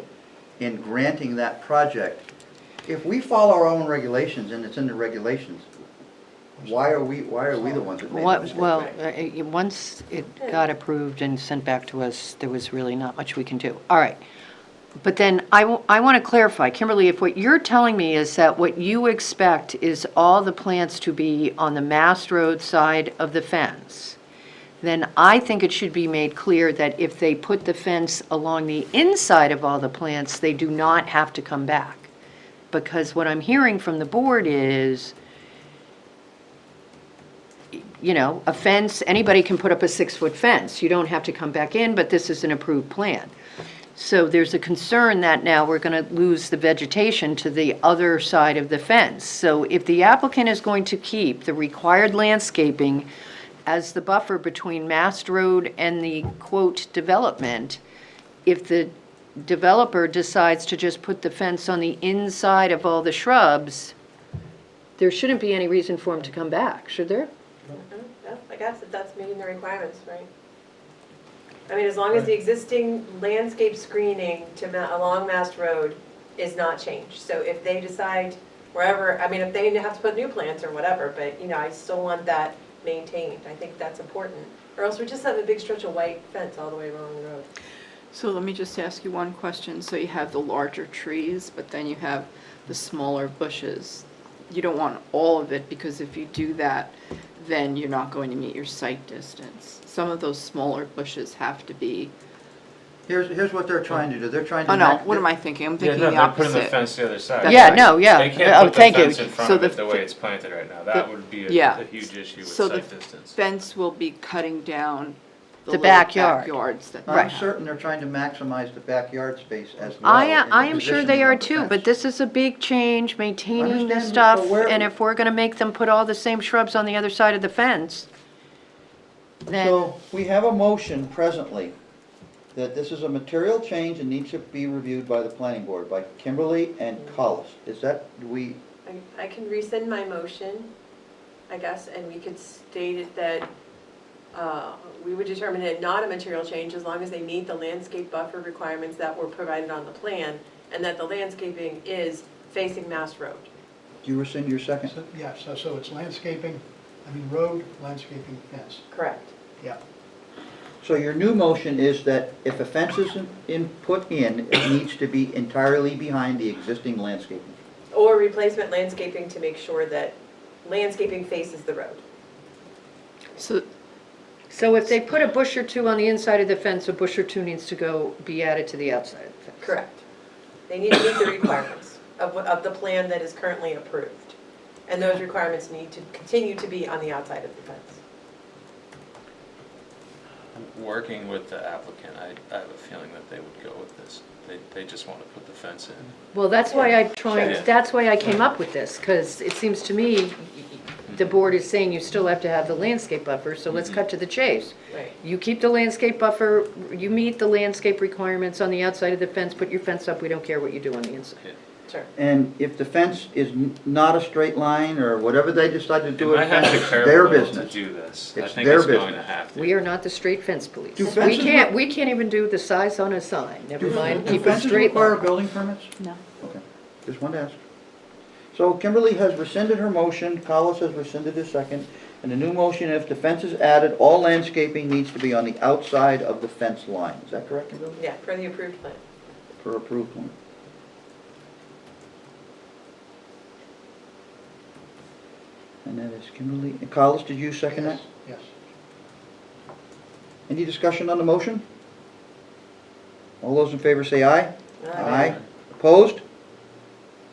in granting that project, if we follow our own regulations and it's in the regulations, why are we the ones that made the mistake? well, once it got approved and sent back to us, there was really not much we can do. All right. But then I want to clarify, Kimberly, if what you're telling me is that what you expect is all the plants to be on the Mass Road side of the fence, then I think it should be made clear that if they put the fence along the inside of all the plants, they do not have to come back. Because what I'm hearing from the board is, you know, a fence, anybody can put up a 6-foot fence. You don't have to come back in, but this is an approved plan. So there's a concern that now we're going to lose the vegetation to the other side of the fence. So if the applicant is going to keep the required landscaping as the buffer between Mast Road and the quote development, if the developer decides to just put the fence on the inside of all the shrubs, there shouldn't be any reason for him to come back, should there? Yeah, I guess if that's meeting the requirements, right? I mean, as long as the existing landscape screening along Mast Road is not changed. So if they decide wherever, I mean, if they have to put new plants or whatever, but, you know, I still want that maintained. I think that's important. Or else we just have a big stretch of white fence all the way along the road. So let me just ask you one question. So you have the larger trees, but then you have the smaller bushes. You don't want all of it, because if you do that, then you're not going to meet your site distance. Some of those smaller bushes have to be, Here's what they're trying to do. They're trying to. oh no, what am I thinking? I'm thinking the they're putting the opposite. fence the other side. That's Yeah, right. no, yeah. They can't Oh, put the thank you. fence in front So of it the the way it's planted right now. That would be yeah. a huge issue with So the site distance. fence will be cutting down the The little backyard. backyards that they I'm have. certain they're trying to maximize the backyard space as well. I in the am sure they positioning are of the too, fence. but this is a big change, maintaining the Understand, stuff, but where- and if we're gonna make them put all the same shrubs on the other side of the fence, then, So, we have a motion presently that this is a material change and needs to be reviewed by the planning board, by Kimberly and Collis. Is that, I I can rescind my motion, I guess, and we could state it that we would determine it not a material change as long as they meet the landscape buffer requirements that were provided on the plan, and that the landscaping is facing Mass Road. Do you rescind your second? So, yeah, so it's landscaping, road, landscaping, fence. Correct. Yeah. So your new motion is that if a fence is put in, it needs to be entirely behind the existing landscaping. Or replacement landscaping to make sure that landscaping faces the road. So, if they put a bush or two on the inside of the fence, a bush or two needs to be added to the outside of the fence. Correct. They need to meet the requirements of the plan that is currently approved. And those requirements need to continue to be on the outside of the fence. Working with the applicant, I have a feeling that they would go with this. They just want to put the fence in. Well, that's why Sure. that's why I came up with this, because it seems to me, the board is saying you still have to have the landscape buffer, so let's cut to the chase. Right. You keep the landscape buffer, you meet the landscape requirements on the outside of the fence, put your fence up, we don't care what you do on the inside. Yeah. Sure. And if the fence is not a straight line, or whatever they decide to It do with might the have fence, to it's curve their a little to business. do this. I It's think their it's going to business. have to. We are not the straight fence police. Do We fences can't even do the size on a sign, never mind Do keep a fences straight require line. building permits? No. Okay, just wanted to ask. So Kimberly has rescinded her motion, Collis has rescinded his second, and the new motion, if the fence is added, all landscaping needs to be on the outside of the fence line. Is that correct, Kimberly? Yeah, for the approved plan. For approved one. And that is Kimberly, and Collis, did you second that? Yes. Any discussion on the motion? All those in favor say aye. Aye. Opposed?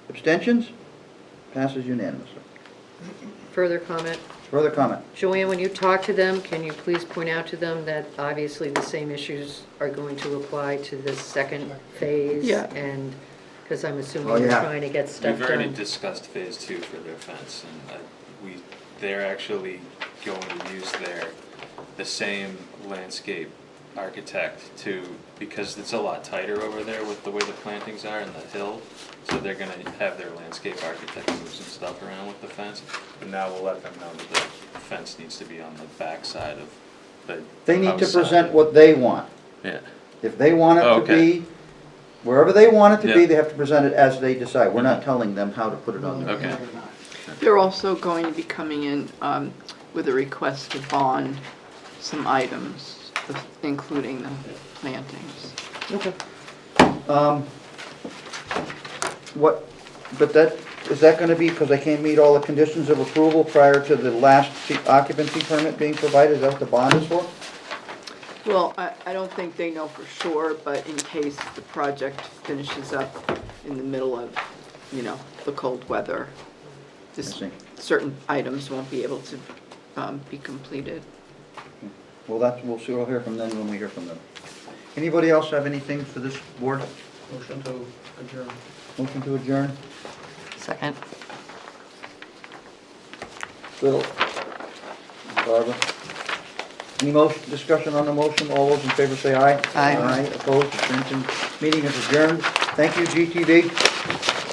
Abstentions? Passes unanimously. Further comment? Further comment? Joanne, when you talk to them, can you please point out to them that obviously the same issues are going to apply to this second phase? Yeah. And, because I'm Oh, assuming you're yeah. trying to get stuff We've already done. discussed phase 2 for their fence, and they're actually going to use the same landscape architect because it's a lot tighter over there with the way the plantings are in the hill, so they're gonna have their landscape architect move some stuff around with the fence, but now we'll let them know that the fence needs to be on the back side of the They need to outside. present what they want. Yeah, If they want it to Okay. be, wherever they want it to be, Yeah. they have to present it as they decide. We're not telling them how to put it on there. Okay. No, they're not. they're also going to be coming in with a request to bond some items, including the plantings. Okay. Is that gonna be, because they can't meet all the conditions of approval prior to the last occupancy permit being provided? Is that what the bond is for? Well, I don't think they know for sure, but in case the project finishes up in the middle of, the cold weather, I see. certain items won't be able to be completed. Well, we'll see, we'll hear from them when we hear from them. Anybody else have anything for this board? Motion to adjourn. Motion to adjourn? Second. Bill? Barbara? Any discussion on the motion? All those in favor say aye. Aye. Aye, opposed, abstentions. Meeting is adjourned. Thank you, GTV.